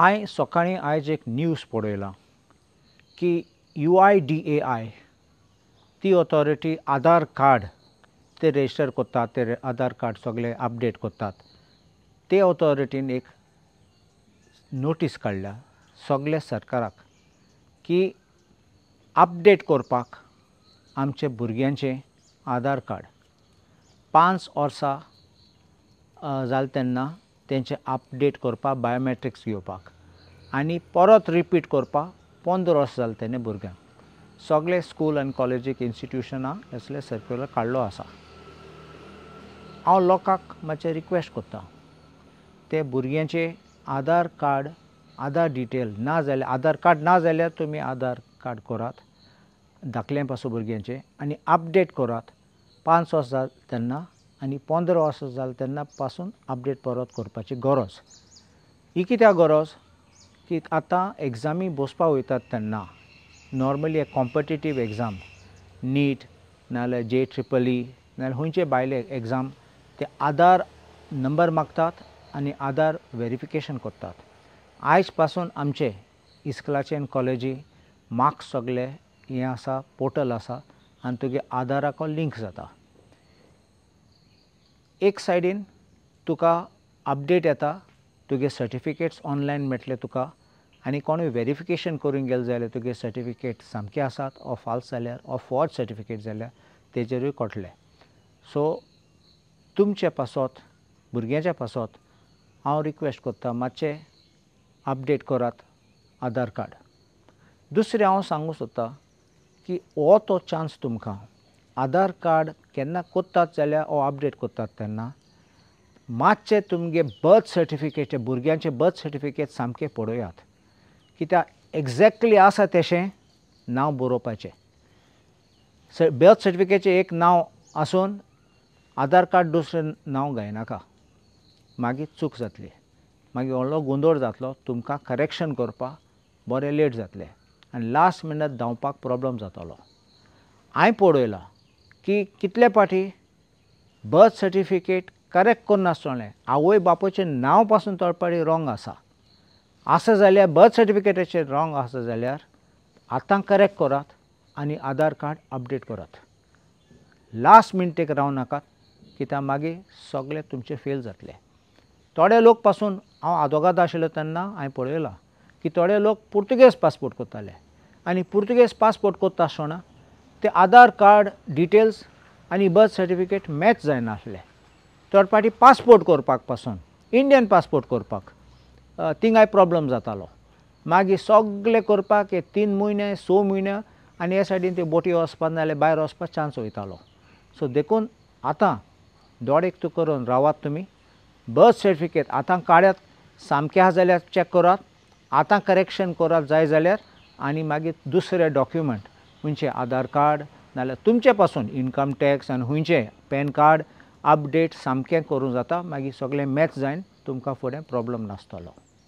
हांवें सकाळीं आयज एक न्यूज पळयला की UIDAI ती ऑथॉरिटी आधार कार्ड ते रजिस्टर करतात, ते आधार कार्ड सगळे अपडेट करतात. ते ऑथॉरिटीन एक नोटीस काडल्या सगळ्या सरकाराक की अपडेट करपाक आमचे भुरग्यांचे आधार कार्ड 5 वर्सां जालें तेन्ना तेंचे अपडेट करपाक बायोमेट्रिक्स घेवपाक आनी परत रिपीट करपाक 15 वर्सां जालें तेन्ना भुरग्यांक सगळे स्कूल आनी कॉलेजीक इन्स्टिट्यूशनां असले सर्क्युलर काडलो आसा. हांव लोकांक मातशें रिक्वेस्ट करतां ते भुरग्यांचे आधार कार्ड आधार डिटेल ना जाल्यार आधार कार्ड ना जाल्यार तुमी आधार कार्ड करात धाकल्या पासून भुरग्यांचे आनी अपडेट करात 5 वर्सां जालें तेन्ना आनी 15 वर्सां जालें तेन्ना पासून अपडेट परत करपाची गरज. ही कित्याक गरज की आतां एग्जामी बसपाक वयतात तेन्ना नॉर्मली एक कॉम्पिटिटीव एग्जाम नीट नाजाल्यार JEE नाजाल्यार खंयचे भायले एग्जाम ते आधार नंबर मागतात आनी आधार व्हेरिफिकेशन करतात. आयज पासून आमचे इस्कुलाचे आनी कॉलेजी मार्क्स सगळे हें आसा पोर्टल आसा आनी तुगे आधाराक लिंक जाता. एक सायडीन तुका अपडेट येता तुगे सर्टिफिकेट्स ऑनलायन मेळटले तुका आनी कोणूय व्हेरिफिकेशन करूंक गेले जाल्यार तुगे सर्टिफिकेट सामके आसात ओ फॉल्स जाल्यार ओ फॉर्ज सर्टिफिकेट जाल्यार तेजेरूय कळटलें. सो तुमचे पासत भुरग्यांच्या पासत हांव रिक्वेस्ट करतां मातशें अपडेट करात आधार कार्ड. दुसरें हांव सांगूंक सोदतां की हो तो चान्स तुमकां आधार कार्ड केन्ना करतात जाल्यार हो अपडेट करतात तेन्ना मातशें तुमगे बर्थ सर्टिफिकेट भुरग्यांचें बर्थ सर्टिफिकेट सामकें पळयात कित्याक एक्झॅक्टली आसा तशें नांव बरोवपाचें. बर्थ सर्टिफिकेटचें एक नांव आसून आधार कार्ड दुसरें नांव घालनाका मागीर चूक जातली मागीर व्हडलो गोंदळ जातलो तुमकां करेक्शन करपाक बरें लेट जातलें आनी लास्ट मिनट धांवपाक प्रॉब्लम जातलो. हांवें पळयलां की कितले फावटी बर्थ सर्टिफिकेट करेक्ट करनासतलें आवय बापूयचें नांव पासून तळपाडी रॉंग आसा जाल्यार बर्थ सर्टिफिकेटाचेर रॉंग आसा जाल्यार आतां करेक्ट करात आनी आधार कार्ड अपडेट करात. लास्ट मिनटेक रावं नाकात कित्याक मागीर सगळें तुमचें फेल जातलें. थोडे लोक पासून हांव आदवोगाद आशिल्लो तेन्ना हांवें पळयलां की थोडे लोक पुर्तुगेज पासपोर्ट करताले आनी पुर्तुगेज पासपोर्ट करता आसतना ते आधार कार्ड डिटेल्स आनी बर्थ सर्टिफिकेट मॅच जायनासलें. थोडे फावटी पासपोर्ट करपाक पासून इंडियन पासपोर्ट करपाक थिंगाय प्रॉब्लम जातालो. मागीर सगळें करपाक 3 म्हयने 6 म्हयने आनी हे सायडीन ते बोटी वचपाक नाजाल्यार भायर वचपाक चान्स वयतालो. सो देखून आतां दोडेक करून रावात तुमी बर्थ सर्टिफिकेट आतां काड्यात सामकें आसा जाल्यार चॅक करात आतां करेक्शन करात जाय जाल्यार आनी मागीर दुसरे डॉक्युमेंट खंयचे आधार कार्ड नाजाल्यार तुमचे पासून इन्कम टॅक्स आनी खंयचे पॅन कार्ड अपडेट सामकें करूं जाता मागीर सगळें मॅच जायन तुमकां फुडें प्रॉब्लम नासतलो.